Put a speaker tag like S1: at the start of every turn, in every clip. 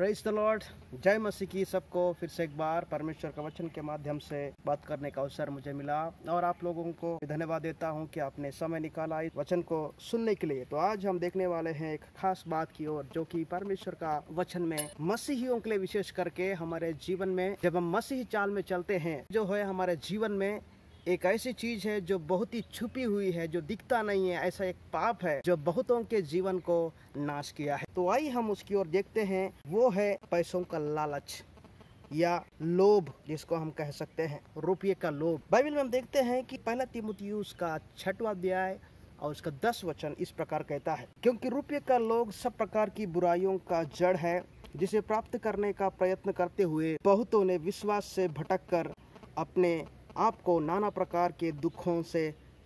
S1: Praise the Lord. जय मसीह की सबको फिर से एक बार परमेश्वर का वचन के माध्यम से बात करने का अवसर मुझे मिला और आप लोगों को धन्यवाद देता हूं कि आपने समय निकाला इस वचन को सुनने के लिए। तो आज हम देखने वाले हैं एक खास बात की ओर, जो कि परमेश्वर का वचन में मसीहियों के लिए विशेष करके हमारे जीवन में जब हम मसीही चाल में चलते हैं, जो है हमारे जीवन में एक ऐसी चीज है जो बहुत ही छुपी हुई है, जो दिखता नहीं है। ऐसा एक पाप है जो बहुतों के जीवन को नाश किया है। तो आइए हम उसकी ओर देखते हैं। वो है पैसों का लालच या लोभ, जिसको हम कह सकते हैं रुपये का लोभ। बाइबल में हम देखते हैं कि पहला तीमुथियुस का 6वां अध्याय और उसका 10 वचन इस प्रकार कहता है, क्योंकि रुपये का लोभ सब प्रकार की बुराइयों का जड़ है, जिसे प्राप्त करने का प्रयत्न करते हुए बहुतों ने विश्वास से भटक कर अपने आपको नाना प्रकार के दुखों से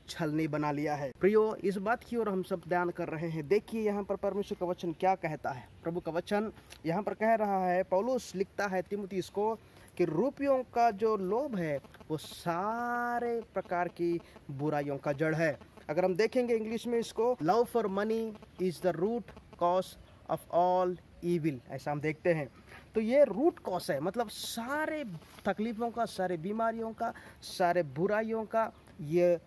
S1: छलनी बना लिया है। प्रियो, इस बात की ओर हम सब ध्यान कर रहे हैं। देखिए यहाँ पर परमेश्वर का वचन क्या कहता है। प्रभु का वचन यहाँ पर कह रहा है, पौलुस लिखता है तीमुथियुस को कि रुपयों का जो लोभ है वो सारे प्रकार की बुराइयों का जड़ है। अगर हम देखेंगे इंग्लिश में इसको, love for money is the root cause of all evil, ऐसा हम देखते हैं। तो ये रूट कॉज है, मतलब सारे तकलीफों का, सारे बीमारियों का, सारे बुराइयों का ये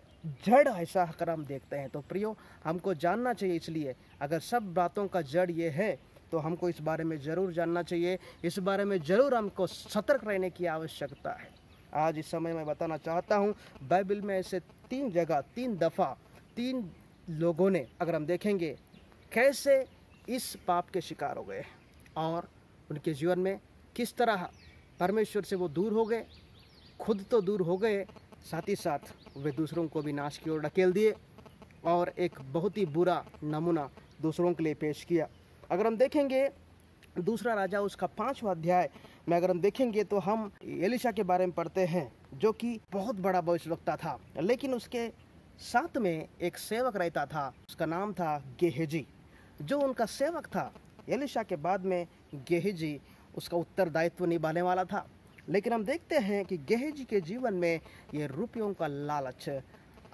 S1: जड़, ऐसा अगर हम देखते हैं। तो प्रियो, हमको जानना चाहिए। इसलिए अगर सब बातों का जड़ ये है तो हमको इस बारे में ज़रूर जानना चाहिए, इस बारे में ज़रूर हमको सतर्क रहने की आवश्यकता है। आज इस समय मैं बताना चाहता हूँ, बाइबल में ऐसे 3 जगह 3 दफ़ा 3 लोगों ने, अगर हम देखेंगे कैसे इस पाप के शिकार हो गए और उनके जीवन में किस तरह परमेश्वर से वो दूर हो गए, खुद तो दूर हो गए, साथ ही साथ वे दूसरों को भी नाश की ओर ढकेल दिए और एक बहुत ही बुरा नमूना दूसरों के लिए पेश किया। अगर हम देखेंगे दूसरा राजा उसका 5वां अध्याय में अगर हम देखेंगे तो हम एलीशा के बारे में पढ़ते हैं, जो कि बहुत बड़ा भविष्यवक्ता था, लेकिन उसके साथ में एक सेवक रहता था, उसका नाम था गेहजी, जो उनका सेवक था। एलीशा के बाद में गेहजी उसका उत्तरदायित्व निभाने वाला था। लेकिन हम देखते हैं कि गेहजी के जीवन में ये रुपयों का लालच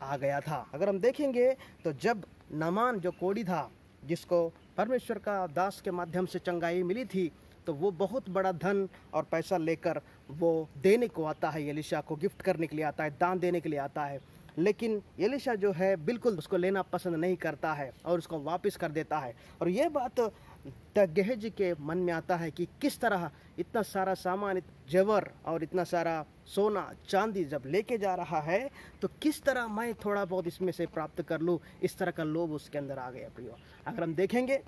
S1: आ गया था। अगर हम देखेंगे तो जब नामान जो कोढ़ी था, जिसको परमेश्वर का दास के माध्यम से चंगाई मिली थी, तो वो बहुत बड़ा धन और पैसा लेकर वो देने को आता है, एलीशा को गिफ्ट करने के लिए आता है, दान देने के लिए आता है। लेकिन एलीशा जो है बिल्कुल उसको लेना पसंद नहीं करता है और उसको वापस कर देता है। और ये बात गेहजी के मन में आता है कि किस तरह इतना सारा सामान, जेवर और इतना सारा सोना चांदी जब लेके जा रहा है, तो किस तरह मैं थोड़ा बहुत इसमें से प्राप्त कर लूँ। इस तरह का लोभ उसके अंदर आ गया। प्रियो, अगर हम देखेंगे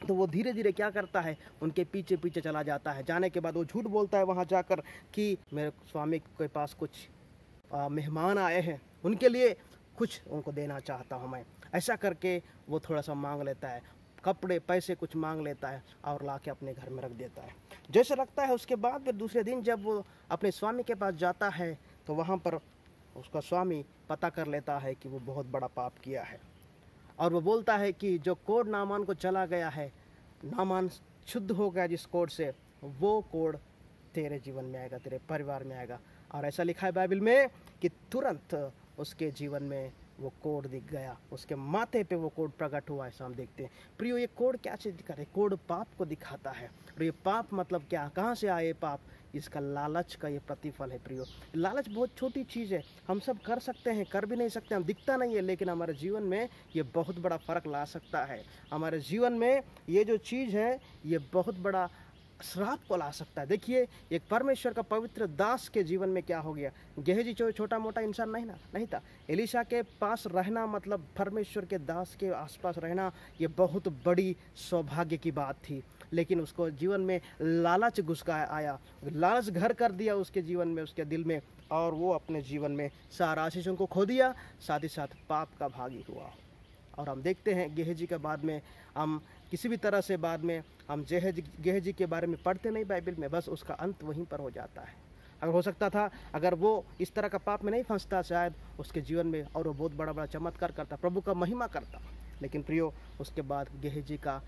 S1: तो वो धीरे धीरे क्या करता है, उनके पीछे पीछे चला जाता है। जाने के बाद वो झूठ बोलता है वहाँ जाकर कि मेरे स्वामी के पास कुछ मेहमान आए हैं, उनके लिए कुछ उनको देना चाहता हूँ मैं। ऐसा करके वो थोड़ा सा मांग लेता है, कपड़े पैसे कुछ मांग लेता है और ला के अपने घर में रख देता है। जैसे लगता है उसके बाद फिर दूसरे दिन जब वो अपने स्वामी के पास जाता है तो वहाँ पर उसका स्वामी पता कर लेता है कि वो बहुत बड़ा पाप किया है। और वो बोलता है कि जो कोढ़ नामान को चला गया है, नामान शुद्ध हो गया जिस कोढ़ से, वो कोढ़ तेरे जीवन में आएगा, तेरे परिवार में आएगा। और ऐसा लिखा है बाइबल में कि तुरंत उसके जीवन में वो कोढ़ दिख गया, उसके माथे पे वो कोढ़ प्रकट हुआ, ऐसा हम देखते हैं। प्रियो, ये कोढ़ क्या चीज़ दिखाता है? कोढ़ पाप को दिखाता है। और ये पाप मतलब क्या, कहाँ से आए पाप? इसका लालच का ये प्रतिफल है। प्रियो, लालच बहुत छोटी चीज़ है, हम सब कर सकते हैं, कर भी नहीं सकते, हम दिखता नहीं है, लेकिन हमारे जीवन में ये बहुत बड़ा फ़र्क ला सकता है। हमारे जीवन में ये जो चीज़ है ये बहुत बड़ा श्राप को ला सकता है। देखिए, एक परमेश्वर का पवित्र दास के जीवन में क्या हो गया। गेहजी छोटा मोटा इंसान नहीं था। एलीशा के पास रहना मतलब परमेश्वर के दास के आसपास रहना, ये बहुत बड़ी सौभाग्य की बात थी। लेकिन उसको जीवन में लालच घुस आया, लालच घर कर दिया उसके जीवन में, उसके दिल में, और वो अपने जीवन में सारा आशीषों को खो दिया, साथ ही साथ पाप का भागी हुआ। और हम देखते हैं गेहजी के बाद में हम किसी भी तरह से बाद में हम गेहजी के बारे में पढ़ते नहीं बाइबल में, बस उसका अंत वहीं पर हो जाता है। अगर हो सकता था, अगर वो इस तरह का पाप में नहीं फंसता, शायद उसके जीवन में और वो बहुत बड़ा बड़ा चमत्कार करता, प्रभु का महिमा करता। लेकिन प्रियो, उसके बाद गेहजी का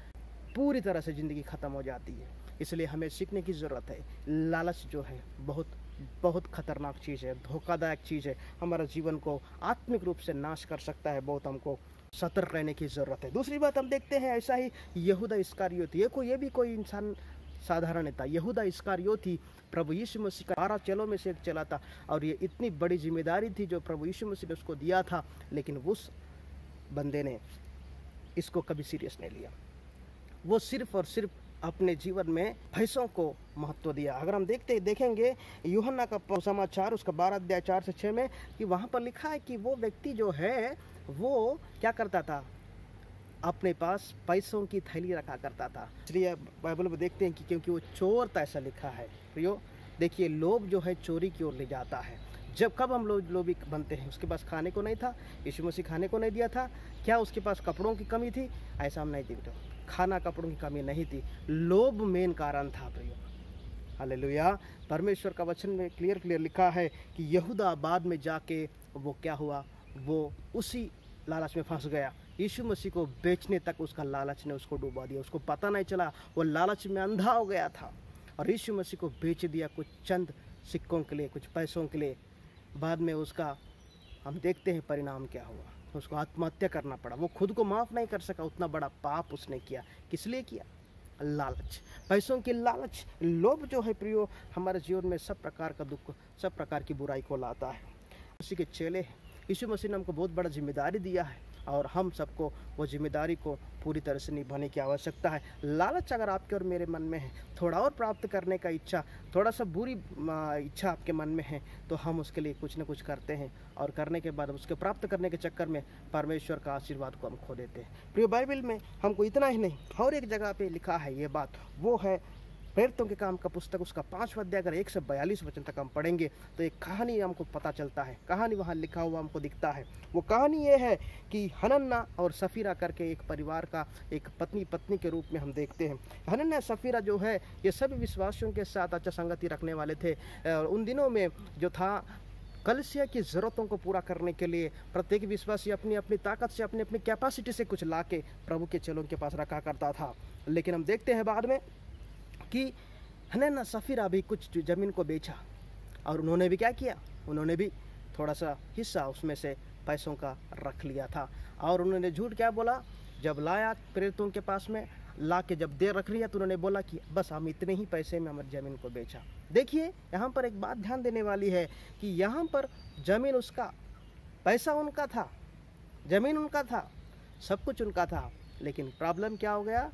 S1: पूरी तरह से ज़िंदगी ख़त्म हो जाती है। इसलिए हमें सीखने की ज़रूरत है। लालच जो है बहुत बहुत खतरनाक चीज़ है, धोखादायक चीज़ है, हमारे जीवन को आत्मिक रूप से नाश कर सकता है। बहुत हमको सतर्क रहने की ज़रूरत है। दूसरी बात हम देखते हैं, ऐसा ही यहूदा इस्करियोती, ये भी कोई इंसान साधारण था। यहूदा इस्करियोती प्रभु यीशु मसीह का 12 चेलों में से एक चेला था, और ये इतनी बड़ी जिम्मेदारी थी जो प्रभु यीशु मसीह ने उसको दिया था, लेकिन उस बंदे ने इसको कभी सीरियस नहीं लिया। वो सिर्फ और सिर्फ अपने जीवन में पैसों को महत्व दिया। अगर हम देखेंगे यूहन्ना का समाचार उसका 12 अध्याय 4 से 6 में, कि वहाँ पर लिखा है कि वो व्यक्ति जो है वो क्या करता था, अपने पास पैसों की थैली रखा करता था। इसलिए बाइबल में देखते हैं कि क्योंकि वो चोर था, ऐसा लिखा है। प्रियो देखिए, लोभ जो है चोरी की ओर ले जाता है। जब कब हम लोभी बनते हैं, उसके पास खाने को नहीं था, यीशु मसीह खाने को नहीं दिया था, क्या उसके पास कपड़ों की कमी थी? ऐसा हम नहीं देखते, खाना कपड़ों की कमी नहीं थी, लोभ मेन कारण था। प्रियो हालेलुया। परमेश्वर का वचन में क्लियर लिखा है कि यहूदा बाद में जाके वो क्या हुआ, वो उसी लालच में फंस गया। यीशु मसीह को बेचने तक उसका लालच ने उसको डुबा दिया, उसको पता नहीं चला, वो लालच में अंधा हो गया था और यीशु मसीह को बेच दिया कुछ चंद सिक्कों के लिए, कुछ पैसों के लिए। बाद में उसका हम देखते हैं परिणाम क्या हुआ, उसको आत्महत्या करना पड़ा। वो खुद को माफ़ नहीं कर सका, उतना बड़ा पाप उसने किया। किस लिए किया? लालच, पैसों की लालच। लोभ जो है प्रियो हमारे जीवन में सब प्रकार का दुख, सब प्रकार की बुराई को लाता है। उसी के चेले हैं, यीशु मसीह ने हमको बहुत बड़ा जिम्मेदारी दिया है और हम सबको वो जिम्मेदारी को पूरी तरह से निभाने की आवश्यकता है। लालच अगर आपके और मेरे मन में है, थोड़ा और प्राप्त करने का इच्छा, थोड़ा सा बुरी इच्छा आपके मन में है, तो हम उसके लिए कुछ न कुछ करते हैं और करने के बाद उसके प्राप्त करने के चक्कर में परमेश्वर का आशीर्वाद को हम खो देते हैं। प्रिय बाइबल में हमको इतना ही नहीं, और एक जगह पे लिखा है ये बात, वो है प्रेरितों के काम का पुस्तक उसका 5वां अध्याय अगर 1 से 42 वचन तक हम पढ़ेंगे तो एक कहानी हमको पता चलता है। कहानी वहाँ लिखा हुआ हमको दिखता है। वो कहानी ये है कि हनन्ना और सफीरा करके एक परिवार का एक पत्नी के रूप में हम देखते हैं। हनन्ना सफीरा जो है ये सभी विश्वासियों के साथ अच्छा संगति रखने वाले थे। उन दिनों में जो था कलीसिया की ज़रूरतों को पूरा करने के लिए प्रत्येक विश्वासी अपनी अपनी ताकत से, अपनी अपनी कैपेसिटी से कुछ ला के प्रभु के चेलों के पास रखा करता था। लेकिन हम देखते हैं बाद में कि हनन्ना सफीरा भी कुछ ज़मीन को बेचा और उन्होंने भी क्या किया, उन्होंने भी थोड़ा सा हिस्सा उसमें से पैसों का रख लिया था। और उन्होंने झूठ क्या बोला, जब लाया प्रेरितों के पास में ला के जब देर रख लिया तो उन्होंने बोला कि बस हम इतने ही पैसे में हमारी ज़मीन को बेचा। देखिए यहाँ पर एक बात ध्यान देने वाली है कि यहाँ पर ज़मीन उसका, पैसा उनका था, ज़मीन उनका था, सब कुछ उनका था, लेकिन प्रॉब्लम क्या हो गया,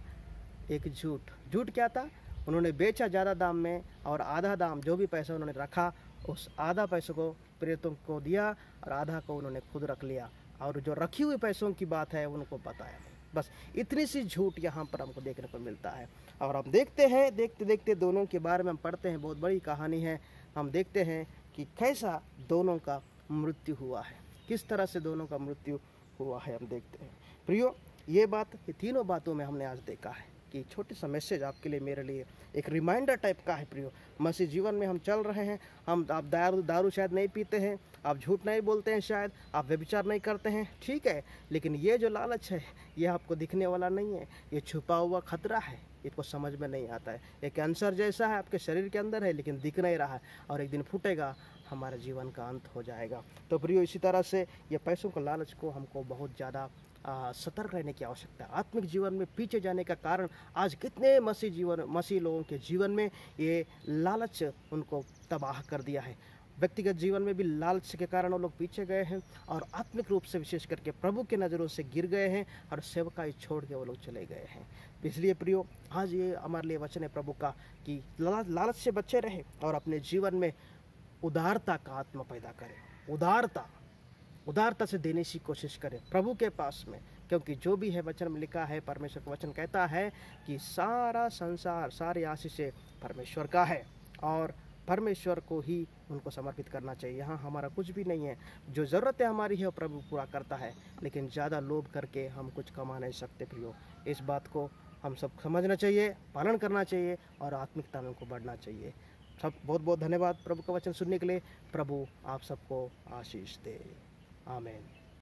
S1: एक झूठ क्या था, उन्होंने बेचा ज़्यादा दाम में और आधा दाम जो भी पैसा उन्होंने रखा उस आधा पैसों को प्रेरितों को दिया और आधा को उन्होंने खुद रख लिया और जो रखी हुई पैसों की बात है उनको बताया। बस इतनी सी झूठ यहाँ पर हमको देखने को मिलता है। और हम देखते हैं, देखते देखते दोनों के बारे में हम पढ़ते हैं, बहुत बड़ी कहानी है। हम देखते हैं कि कैसा दोनों का मृत्यु हुआ है, किस तरह से दोनों का मृत्यु हुआ है हम देखते हैं। प्रियो ये बात, ये तीनों बातों में हमने आज देखा है कि छोटी सा मैसेज आपके लिए, मेरे लिए एक रिमाइंडर टाइप का है। प्रियो मसीह जीवन में हम चल रहे हैं, आप दारू शायद नहीं पीते हैं, आप झूठ नहीं बोलते हैं, शायद आप व्यभिचार नहीं करते हैं, ठीक है, लेकिन ये जो लालच है ये आपको दिखने वाला नहीं है, ये छुपा हुआ खतरा है, इसको समझ में नहीं आता है। ये कैंसर जैसा है, आपके शरीर के अंदर है लेकिन दिख नहीं रहा है और एक दिन फूटेगा, हमारे जीवन का अंत हो जाएगा। तो प्रियो इसी तरह से ये पैसों के लालच को हमको बहुत ज़्यादा सतर्क रहने की आवश्यकता है। आत्मिक जीवन में पीछे जाने का कारण आज कितने मसीह लोगों के जीवन में ये लालच उनको तबाह कर दिया है। व्यक्तिगत जीवन में भी लालच के कारण वो लोग पीछे गए हैं और आत्मिक रूप से विशेष करके प्रभु के नज़रों से गिर गए हैं और सेवकाई छोड़ के वो लोग चले गए हैं। इसलिए प्रियो आज ये हमारे लिए वचन है प्रभु का कि लालच से बचे रहे और अपने जीवन में उदारता का आत्मा पैदा करें। उदारता से देने की कोशिश करें प्रभु के पास में, क्योंकि जो भी है वचन में लिखा है, परमेश्वर का वचन कहता है कि सारा संसार, सारी आशीषें परमेश्वर का है और परमेश्वर को ही उनको समर्पित करना चाहिए। यहाँ हमारा कुछ भी नहीं है, जो ज़रूरतें हमारी है वो प्रभु पूरा करता है, लेकिन ज़्यादा लोभ करके हम कुछ कमा नहीं सकते। प्रियो इस बात को हम सब समझना चाहिए, पालन करना चाहिए और आत्मिकता में उनको बढ़ना चाहिए। सब बहुत बहुत धन्यवाद प्रभु का वचन सुनने के लिए। प्रभु आप सबको आशीष दे। आमीन।